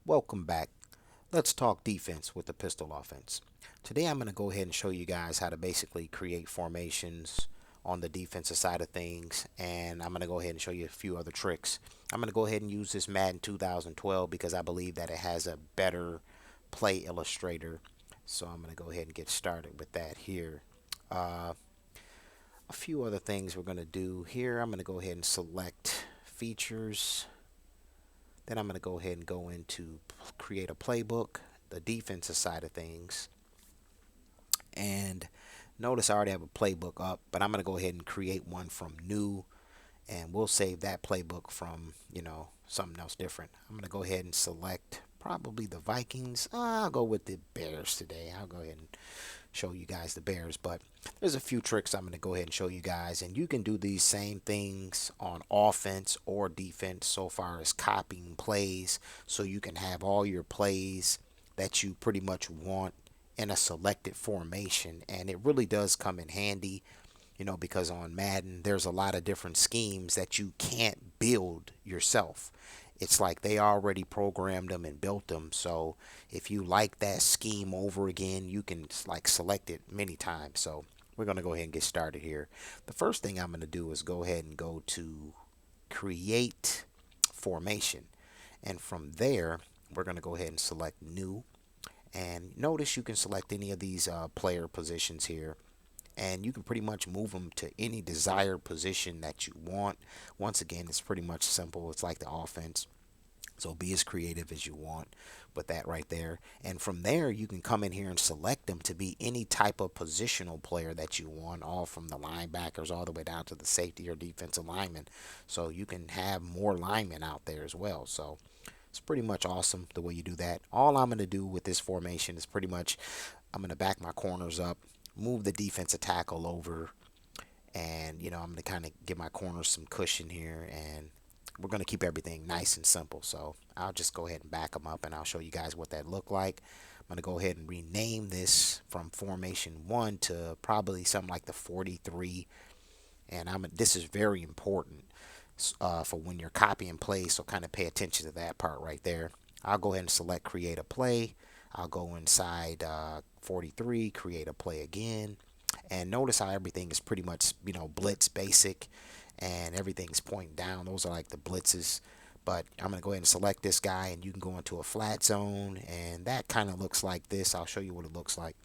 Welcome back. Let's talk defense with the pistol offense. Today I'm going to go ahead and show you guys how to basically create formations on the defensive side of things, and I'm going to go ahead and show you a few other tricks. I'm going to go ahead and use this Madden 2012 because I believe that it has a better play illustrator. So I'm going to go ahead and get started with that here. Uh, a few other things we're going to do here. I'm going to go ahead and select features. Then I'm going to go ahead and go into create a playbook, the defensive side of things. And notice I already have a playbook up, but I'm going to go ahead and create one from new. And we'll save that playbook from, something else different. I'm going to go ahead and select probably the Vikings. I'll go with the Bears today. I'll go ahead and show you guys the Bears, but there's a few tricks I'm going to go ahead and show you guys, and you can do these same things on offense or defense so far as copying plays, so you can have all your plays that you pretty much want in a selected formation. And it really does come in handy, because on Madden there's a lot of different schemes that you can't build yourself. It's like they already programmed them and built them. So if you like that scheme over again, you can like select it many times. So we're going to go ahead and get started here. The first thing I'm going to do is go ahead and go to create formation. And from there, we're going to go ahead and select new. And notice you can select any of these player positions here, and you can pretty much move them to any desired position that you want. Once again, it's pretty much simple. It's like the offense. So be as creative as you want with that right there. And from there, you can come in here and select them to be any type of positional player that you want, all from the linebackers all the way down to the safety or defensive lineman. So you can have more linemen out there as well. So it's pretty much awesome the way you do that. All I'm going to do with this formation is pretty much I'm going to back my corners up, move the defensive tackle over, and I'm going to kind of give my corners some cushion here, and we're going to keep everything nice and simple. So I'll just go ahead and back them up, and I'll show you guys what that look like. I'm going to go ahead and rename this from formation 1 to probably something like the 43, and this is very important for when you're copying plays, so kind of pay attention to that part right there. I'll go ahead and select create a play. I'll go inside 43, create a play again. And notice how everything is pretty much, blitz basic, and everything's pointing down. Those are like the blitzes. But I'm going to go ahead and select this guy, and you can go into a flat zone, and that kind of looks like this. I'll show you what it looks like.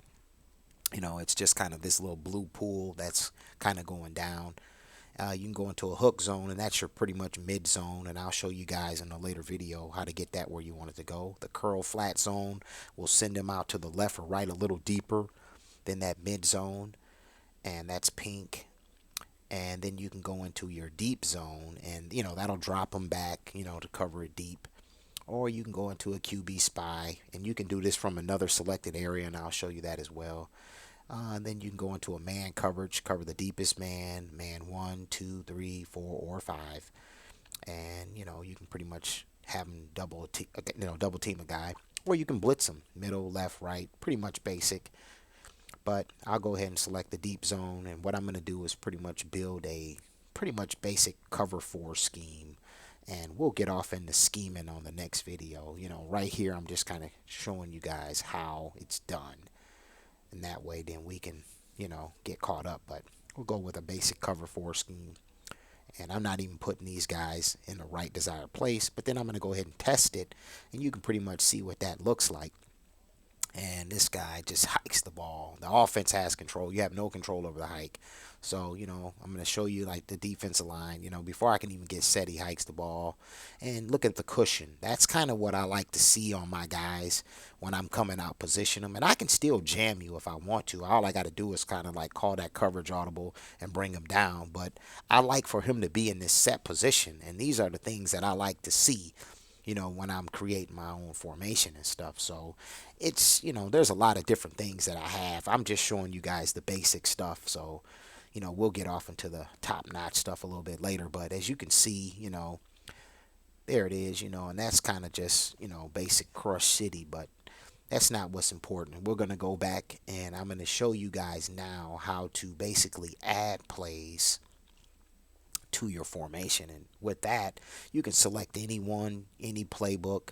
It's just kind of this little blue pool that's kind of going down. You can go into a hook zone, and that's your pretty much mid zone, and I'll show you guys in a later video how to get that where you want it to go. The curl flat zone will send them out to the left or right a little deeper than that mid zone, and that's pink. And then you can go into your deep zone, and that'll drop them back, to cover it deep. Or you can go into a QB spy, and you can do this from another selected area, and I'll show you that as well. And then you can go into a man coverage, cover the deepest man, man 1, 2, 3, 4, or 5, and you can pretty much have them double team a guy, or you can blitz them middle, left, right, pretty much basic. But I'll go ahead and select the deep zone, and what I'm going to do is pretty much build a pretty much basic cover 4 scheme, and we'll get off into scheming on the next video. Right here I'm just kind of showing you guys how it's done, and that way then we can get caught up. But we'll go with a basic cover 4 scheme, and I'm not even putting these guys in the right desired place, but then I'm going to go ahead and test it, and you can pretty much see what that looks like. And this guy just hikes the ball. The offense has control. You have no control over the hike. So, I'm going to show you like the defensive line. Before I can even get set, he hikes the ball. And look at the cushion. That's kind of what I like to see on my guys when I'm coming out, position them. And I can still jam you if I want to. All I got to do is kind of like call that coverage audible and bring him down. But I like for him to be in this set position. And these are the things that I like to see, when I'm creating my own formation and stuff. So it's, there's a lot of different things that I have. I'm just showing you guys the basic stuff. So, we'll get off into the top notch stuff a little bit later. But as you can see, there it is, and that's kind of just, basic Crush City. But that's not what's important. We're going to go back, and I'm going to show you guys now how to basically add plays to your formation. And with that, you can select any playbook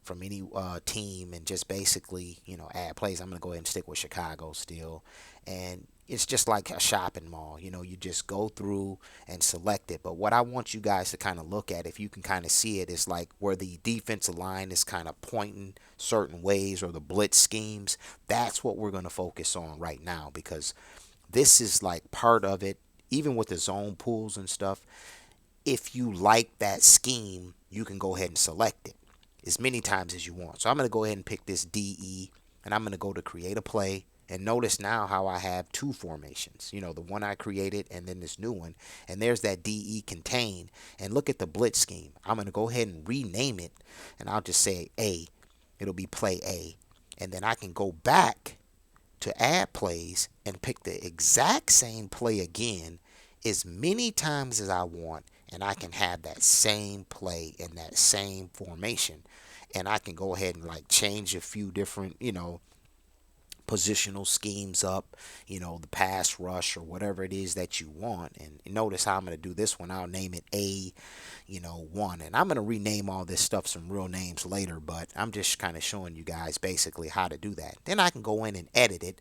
from any team and just basically, add plays. I'm going to go ahead and stick with Chicago still. And it's just like a shopping mall. You just go through and select it. But what I want you guys to kind of look at, if you can kind of see it, is like where the defensive line is kind of pointing certain ways, or the blitz schemes. That's what we're going to focus on right now, because this is like part of it. Even with the zone pools and stuff, if you like that scheme, you can go ahead and select it as many times as you want. So I'm going to go ahead and pick this DE, and I'm going to go to create a play. And notice now how I have two formations, the one I created and then this new one. And there's that DE contain. And look at the blitz scheme. I'm going to go ahead and rename it, and I'll just say A. It'll be play A. And then I can go back to add plays and pick the exact same play again as many times as I want, and I can have that same play in that same formation. And I can go ahead and like change a few different, positional schemes up, the pass rush or whatever it is that you want. And notice how I'm going to do this one. I'll name it A, 1. And I'm going to rename all this stuff some real names later, but I'm just kind of showing you guys basically how to do that. Then I can go in and edit it.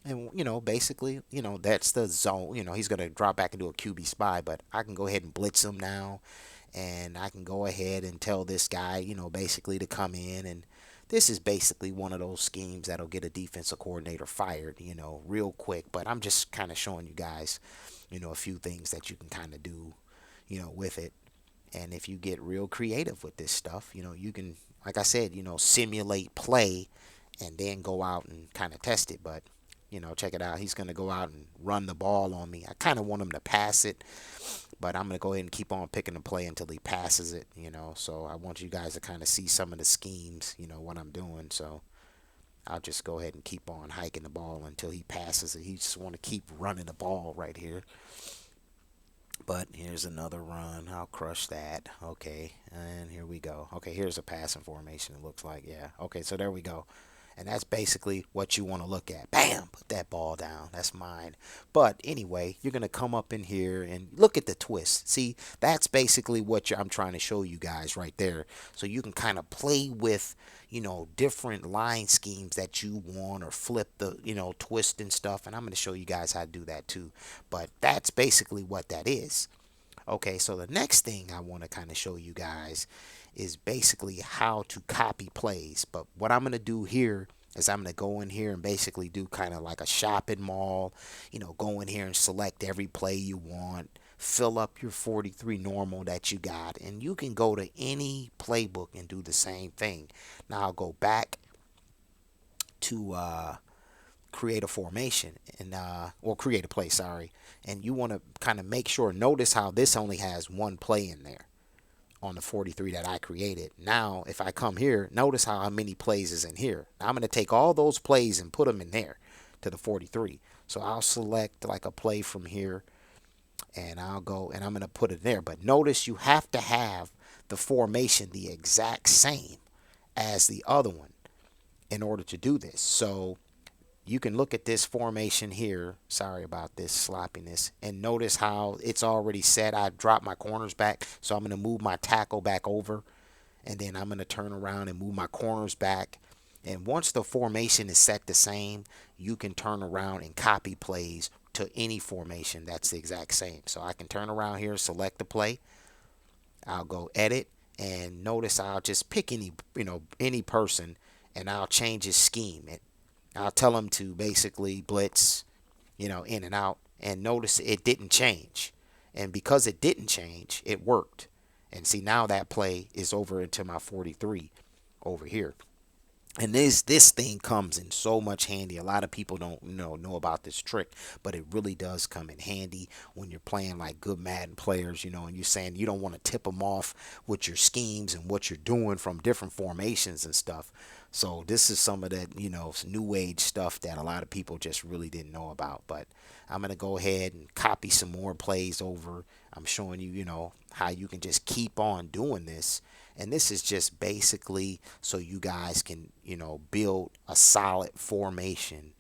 And, basically, that's the zone. He's going to drop back into a QB spy, but I can go ahead and blitz him now. And I can go ahead and tell this guy, basically to come in. And this is basically one of those schemes that'll get a defensive coordinator fired, real quick. But I'm just kind of showing you guys, a few things that you can kind of do, with it. And if you get real creative with this stuff, you can, like I said, simulate play and then go out and kind of test it. But check it out. He's going to go out and run the ball on me. I kind of want him to pass it, but I'm going to go ahead and keep on picking the play until he passes it, So I want you guys to kind of see some of the schemes, what I'm doing. So I'll just go ahead and keep on hiking the ball until he passes it. He just want to keep running the ball right here. But here's another run. I'll crush that. Okay, and here we go. Okay, here's a passing formation, it looks like. Yeah, okay, so there we go. And that's basically what you want to look at. Bam! Put that ball down. That's mine. But anyway, you're going to come up in here and look at the twist. See, that's basically what I'm trying to show you guys right there. So you can kind of play with, different line schemes that you want, or flip the, twist and stuff. And I'm going to show you guys how to do that too. But that's basically what that is. Okay, so the next thing I want to kind of show you guys is basically how to copy plays. But what I'm going to do here is I'm going to go in here and basically do kind of like a shopping mall, go in here and select every play you want, fill up your 43 normal that you got, and you can go to any playbook and do the same thing. Now I'll go back to create a formation and or create a play, sorry. And you want to kind of make sure, notice how this only has one play in there on the 43 that I created. Now, if I come here, notice how many plays is in here. Now, I'm going to take all those plays and put them in there to the 43. So I'll select like a play from here, and I'll go and I'm going to put it there. But notice you have to have the formation the exact same as the other one in order to do this. So you can look at this formation here. Sorry about this sloppiness. And notice how it's already set. I dropped my corners back. So I'm going to move my tackle back over. And then I'm going to turn around and move my corners back. And once the formation is set the same, you can turn around and copy plays to any formation that's the exact same. So I can turn around here, select the play. I'll go edit. And notice I'll just pick any person, and I'll change his scheme. I'll tell him to basically blitz, in and out. And notice it didn't change. And because it didn't change, it worked. And see, now that play is over into my 43 over here. And this thing comes in so much handy. A lot of people don't know about this trick, but it really does come in handy when you're playing like good Madden players, and you're saying you don't want to tip them off with your schemes and what you're doing from different formations and stuff. So this is some of that, new age stuff that a lot of people just really didn't know about. But I'm going to go ahead and copy some more plays over. I'm showing you, how you can just keep on doing this. And this is just basically so you guys can, build a solid formation,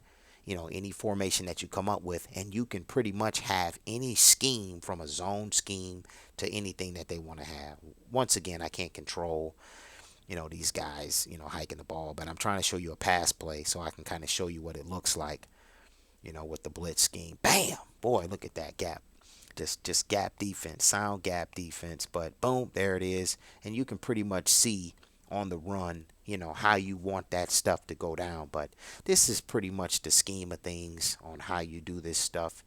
any formation that you come up with. And you can pretty much have any scheme, from a zone scheme to anything that they want to have. Once again, I can't control, these guys, hiking the ball. But I'm trying to show you a pass play so I can kind of show you what it looks like, with the blitz scheme. Bam! Boy, look at that gap. Just gap defense, sound gap defense. But boom, there it is. And you can pretty much see on the run, how you want that stuff to go down. But this is pretty much the scheme of things on how you do this stuff,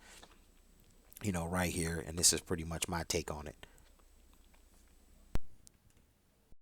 right here. And this is pretty much my take on it.